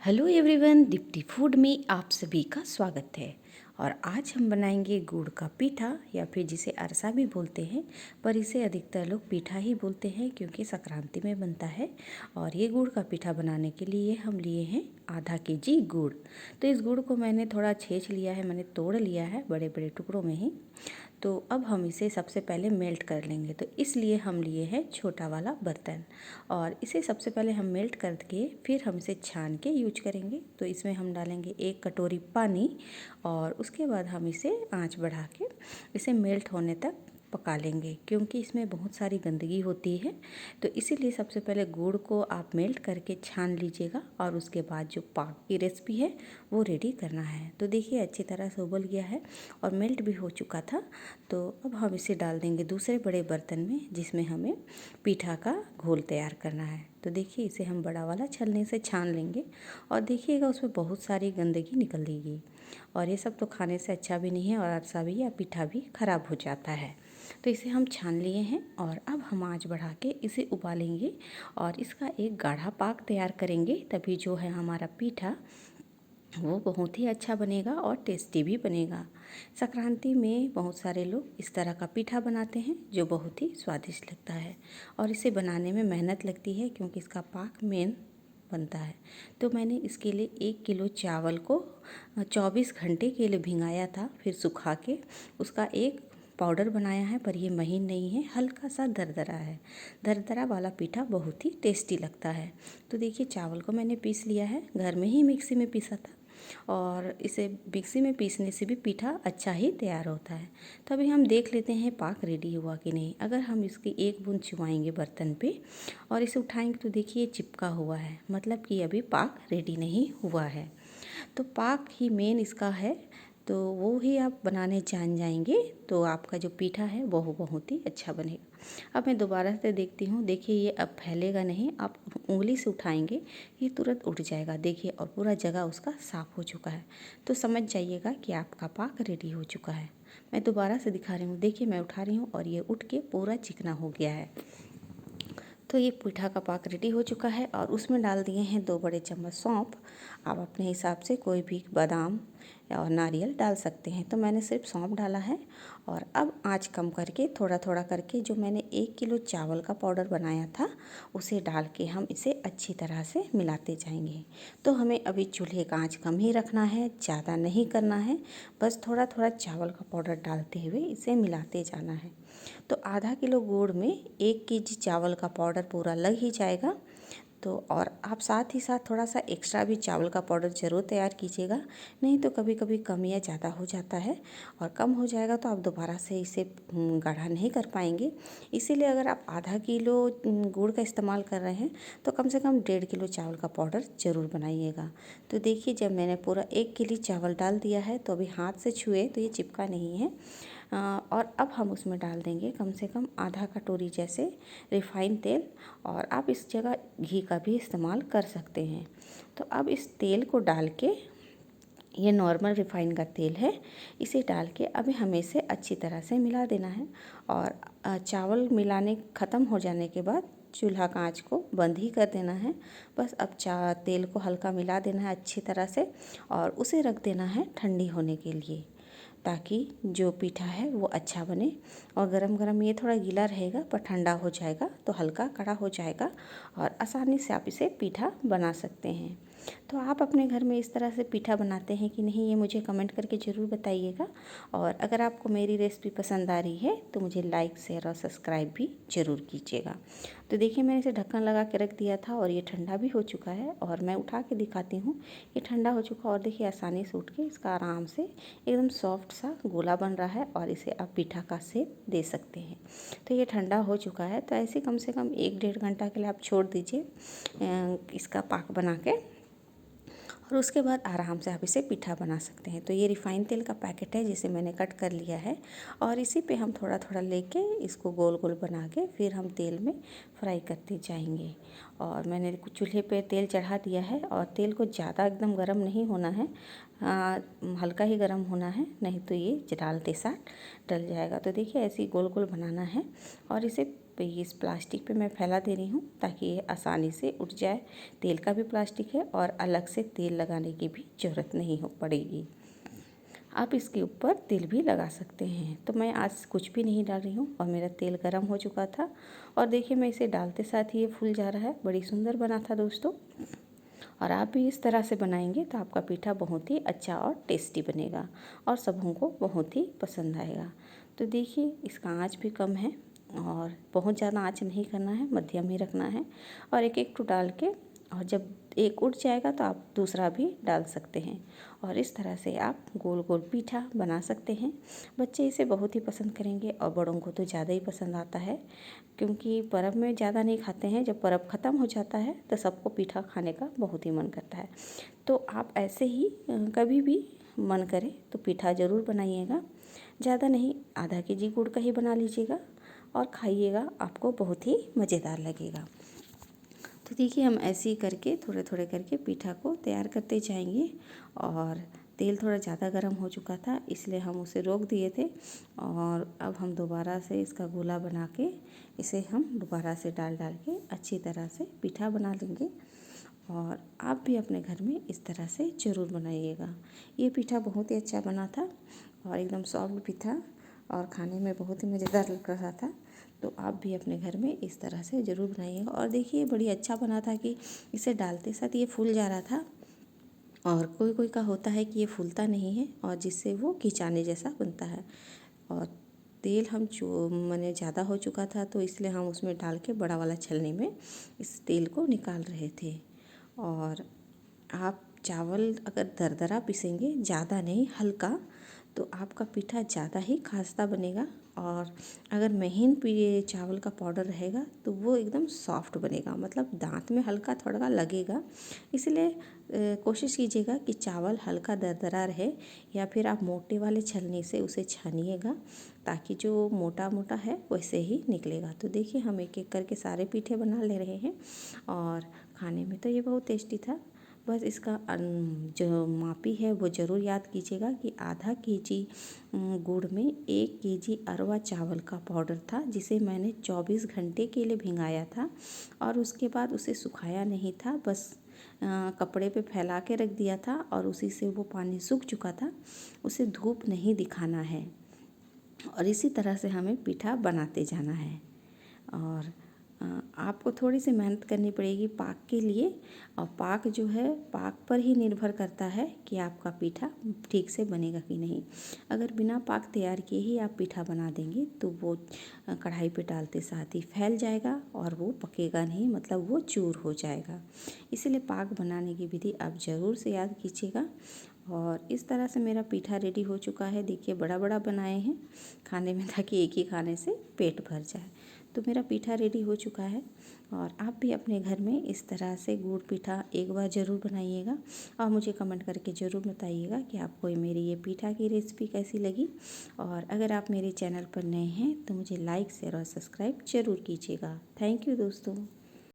Hello everyone, Deepti food में आप सभी का स्वागत है। और आज हम बनाएंगे गुड़ का पीठा या फिर जिसे अरसा भी बोलते हैं, पर इसे अधिकतर लोग पीठा ही बोलते हैं क्योंकि संक्रांति में बनता है। और ये गुड़ का पीठा बनाने के लिए हम लिए हैं आधा केजी गुड़। तो इस गुड़ को मैंने थोड़ा छेच लिया है, मैंने तोड़ लिया है बड़े बड़े टुकड़ों में ही। तो अब हम इसे सबसे पहले मेल्ट कर लेंगे, तो इसलिए हम लिए हैं छोटा वाला बर्तन। और इसे सबसे पहले हम मेल्ट करके फिर हम इसे छान के यूज करेंगे। तो इसमें हम डालेंगे 1 कटोरी पानी और उसके बाद हम इसे आंच बढ़ा के इसे मेल्ट होने तक पका लेंगे, क्योंकि इसमें बहुत सारी गंदगी होती है। तो इसीलिए सबसे पहले गुड़ को आप मेल्ट करके छान लीजिएगा और उसके बाद जो पाक की रेसिपी है वो रेडी करना है। तो देखिए अच्छी तरह से उबल गया है और मेल्ट भी हो चुका था। तो अब हम इसे डाल देंगे दूसरे बड़े बर्तन में जिसमें हमें पीठा का घोल तैयार करना है। तो देखिए इसे हम बड़ा वाला छलनी से छान लेंगे और देखिएगा उसमें बहुत सारी गंदगी निकल देगी। और ये सब तो खाने से अच्छा भी नहीं है और अरसा भी या पीठा भी खराब हो जाता है। तो इसे हम छान लिए हैं और अब हम आंच बढ़ा के इसे उबालेंगे और इसका एक गाढ़ा पाक तैयार करेंगे, तभी जो है हमारा पीठा वो बहुत ही अच्छा बनेगा और टेस्टी भी बनेगा। संक्रांति में बहुत सारे लोग इस तरह का पीठा बनाते हैं जो बहुत ही स्वादिष्ट लगता है। और इसे बनाने में मेहनत लगती है क्योंकि इसका पाक मेन बनता है। तो मैंने इसके लिए 1 किलो चावल को 24 घंटे के लिए भिंगाया था, फिर सुखा के उसका एक पाउडर बनाया है। पर ये महीन नहीं है, हल्का सा दरदरा है। दरदरा वाला पीठा बहुत ही टेस्टी लगता है। तो देखिए चावल को मैंने पीस लिया है, घर में ही मिक्सी में पीसा था। और इसे मिक्सी में पीसने से भी पीठा अच्छा ही तैयार होता है। तो अभी हम देख लेते हैं पाक रेडी हुआ कि नहीं। अगर हम इसकी एक बूंद चुमाएंगे बर्तन पे और इसे उठाएंगे तो देखिए चिपका हुआ है, मतलब कि अभी पाक रेडी नहीं हुआ है। तो पाक ही मेन इसका है, तो वो ही आप बनाने जान जाएंगे तो आपका जो पीठा है वो बहुत ही अच्छा बनेगा। अब मैं दोबारा से देखती हूँ, देखिए ये अब फैलेगा नहीं, आप उंगली से उठाएंगे ये तुरंत उठ जाएगा। देखिए और पूरा जगह उसका साफ़ हो चुका है। तो समझ जाइएगा कि आपका पाक रेडी हो चुका है। मैं दोबारा से दिखा रही हूँ, देखिए मैं उठा रही हूँ और ये उठ के पूरा चिकना हो गया है। तो ये पीठा का पाक रेडी हो चुका है और उसमें डाल दिए हैं 2 बड़े चम्मच सौंफ। आप अपने हिसाब से कोई भी बादाम और नारियल डाल सकते हैं। तो मैंने सिर्फ सौंफ डाला है। और अब आंच कम करके थोड़ा थोड़ा करके जो मैंने 1 किलो चावल का पाउडर बनाया था उसे डाल के हम इसे अच्छी तरह से मिलाते जाएंगे। तो हमें अभी चूल्हे का आंच कम ही रखना है, ज़्यादा नहीं करना है। बस थोड़ा थोड़ा चावल का पाउडर डालते हुए इसे मिलाते जाना है। तो आधा किलो गुड़ में 1 केजी चावल का पाउडर पूरा लग ही जाएगा। तो और आप साथ ही साथ थोड़ा सा एक्स्ट्रा भी चावल का पाउडर ज़रूर तैयार कीजिएगा, नहीं तो कभी कभी कम या ज़्यादा हो जाता है। और कम हो जाएगा तो आप दोबारा से इसे गाढ़ा नहीं कर पाएंगे। इसीलिए अगर आप आधा किलो गुड़ का इस्तेमाल कर रहे हैं तो कम से कम 1.5 किलो चावल का पाउडर ज़रूर बनाइएगा। तो देखिए जब मैंने पूरा 1 किलो चावल डाल दिया है तो अभी हाथ से छुए तो ये चिपका नहीं है। और अब हम उसमें डाल देंगे कम से कम आधा कटोरी जैसे रिफ़ाइन तेल, और आप इस जगह घी का भी इस्तेमाल कर सकते हैं। तो अब इस तेल को डाल के, ये नॉर्मल रिफ़ाइन का तेल है, इसे डाल के अभी हमें इसे अच्छी तरह से मिला देना है। और चावल मिलाने ख़त्म हो जाने के बाद चूल्हा का आँच को बंद ही कर देना है। बस अब तेल को हल्का मिला देना है अच्छी तरह से और उसे रख देना है ठंडी होने के लिए, ताकि जो पीठा है वो अच्छा बने। और गरम गरम ये थोड़ा गीला रहेगा, पर ठंडा हो जाएगा तो हल्का कड़ा हो जाएगा और आसानी से आप इसे पीठा बना सकते हैं। तो आप अपने घर में इस तरह से पीठा बनाते हैं कि नहीं, ये मुझे कमेंट करके ज़रूर बताइएगा। और अगर आपको मेरी रेसिपी पसंद आ रही है तो मुझे लाइक शेयर और सब्सक्राइब भी ज़रूर कीजिएगा। तो देखिए मैंने इसे ढक्कन लगा के रख दिया था और ये ठंडा भी हो चुका है। और मैं उठा के दिखाती हूँ, ये ठंडा हो चुका और देखिए आसानी से उठ के इसका आराम से एकदम सॉफ्ट सा गोला बन रहा है और इसे आप पीठा का शेप दे सकते हैं। तो ये ठंडा हो चुका है, तो ऐसे कम से कम 1-1.5 घंटा के लिए आप छोड़ दीजिए इसका पाक बना के, और उसके बाद आराम से आप इसे पीठा बना सकते हैं। तो ये रिफ़ाइन तेल का पैकेट है जिसे मैंने कट कर लिया है और इसी पे हम थोड़ा थोड़ा लेके इसको गोल गोल बना के फिर हम तेल में फ्राई करते जाएंगे। और मैंने चूल्हे पे तेल चढ़ा दिया है और तेल को ज़्यादा एकदम गर्म नहीं होना है, हल्का ही गर्म होना है, नहीं तो ये डालते साथ डल जाएगा। तो देखिए ऐसे ही गोल गोल बनाना है और इसे पे ये इस प्लास्टिक पे मैं फैला दे रही हूँ ताकि ये आसानी से उठ जाए। तेल का भी प्लास्टिक है और अलग से तेल लगाने की भी ज़रूरत नहीं हो पड़ेगी। आप इसके ऊपर तेल भी लगा सकते हैं। तो मैं आज कुछ भी नहीं डाल रही हूँ और मेरा तेल गर्म हो चुका था और देखिए मैं इसे डालते साथ ही ये फूल जा रहा है। बड़ी सुंदर बना था दोस्तों। और आप भी इस तरह से बनाएंगे तो आपका पीठा बहुत ही अच्छा और टेस्टी बनेगा और सबों को बहुत ही पसंद आएगा। तो देखिए इसका आँच भी कम है और बहुत ज़्यादा आँच नहीं करना है, मध्यम ही रखना है। और एक एक टू डाल के और जब एक उठ जाएगा तो आप दूसरा भी डाल सकते हैं और इस तरह से आप गोल गोल पीठा बना सकते हैं। बच्चे इसे बहुत ही पसंद करेंगे और बड़ों को तो ज़्यादा ही पसंद आता है क्योंकि पर्व में ज़्यादा नहीं खाते हैं। जब पर्व ख़त्म हो जाता है तो सबको पीठा खाने का बहुत ही मन करता है। तो आप ऐसे ही कभी भी मन करे तो पीठा ज़रूर बनाइएगा। ज़्यादा नहीं, आधा केजी गुड़ का ही बना लीजिएगा और खाइएगा, आपको बहुत ही मज़ेदार लगेगा। तो देखिए हम ऐसे ही करके थोड़े थोड़े करके पीठा को तैयार करते जाएंगे। और तेल थोड़ा ज़्यादा गर्म हो चुका था इसलिए हम उसे रोक दिए थे और अब हम दोबारा से इसका गोला बना के इसे हम दोबारा से डाल डाल के अच्छी तरह से पीठा बना लेंगे। और आप भी अपने घर में इस तरह से ज़रूर बनाइएगा। ये पीठा बहुत ही अच्छा बना था और एकदम सॉफ्ट भी था और खाने में बहुत ही मज़ेदार लग रहा था। तो आप भी अपने घर में इस तरह से ज़रूर बनाइएगा। और देखिए बड़ी अच्छा बना था कि इसे डालते साथ ये फूल जा रहा था और कोई कोई का होता है कि ये फूलता नहीं है और जिससे वो खिंचाने जैसा बनता है। और तेल हम जो मैंने ज़्यादा हो चुका था तो इसलिए हम उसमें डाल के बड़ा वाला छलनी में इस तेल को निकाल रहे थे। और आप चावल अगर दरदरा पीसेंगे, ज़्यादा नहीं हल्का, तो आपका पीठा ज़्यादा ही खास्ता बनेगा। और अगर महीन चावल का पाउडर रहेगा तो वो एकदम सॉफ्ट बनेगा, मतलब दांत में हल्का थोड़ा लगेगा। इसलिए कोशिश कीजिएगा कि चावल हल्का दरदरा रहे या फिर आप मोटे वाले छलनी से उसे छानिएगा ताकि जो मोटा मोटा है वैसे ही निकलेगा। तो देखिए हम एक एक करके सारे पीठे बना ले रहे हैं और खाने में तो ये बहुत टेस्टी था। बस इसका जो मापी है वो ज़रूर याद कीजिएगा कि आधा केजी गुड़ में 1 केजी अरवा चावल का पाउडर था जिसे मैंने 24 घंटे के लिए भिंगाया था और उसके बाद उसे सुखाया नहीं था, बस कपड़े पे फैला के रख दिया था और उसी से वो पानी सूख चुका था। उसे धूप नहीं दिखाना है और इसी तरह से हमें पीठा बनाते जाना है। और आपको थोड़ी सी मेहनत करनी पड़ेगी पाक के लिए और पाक जो है पाक पर ही निर्भर करता है कि आपका पीठा ठीक से बनेगा कि नहीं। अगर बिना पाक तैयार किए ही आप पीठा बना देंगे तो वो कढ़ाई पे डालते साथ ही फैल जाएगा और वो पकेगा नहीं, मतलब वो चूर हो जाएगा। इसलिए पाक बनाने की विधि आप ज़रूर से याद कीजिएगा। और इस तरह से मेरा पीठा रेडी हो चुका है। देखिए बड़ा बड़ा बनाए हैं खाने में ताकि एक ही खाने से पेट भर जाए। तो मेरा पीठा रेडी हो चुका है और आप भी अपने घर में इस तरह से गुड़ पीठा एक बार ज़रूर बनाइएगा और मुझे कमेंट करके ज़रूर बताइएगा कि आपको मेरी ये पीठा की रेसिपी कैसी लगी। और अगर आप मेरे चैनल पर नए हैं तो मुझे लाइक शेयर और सब्सक्राइब ज़रूर कीजिएगा। थैंक यू दोस्तों।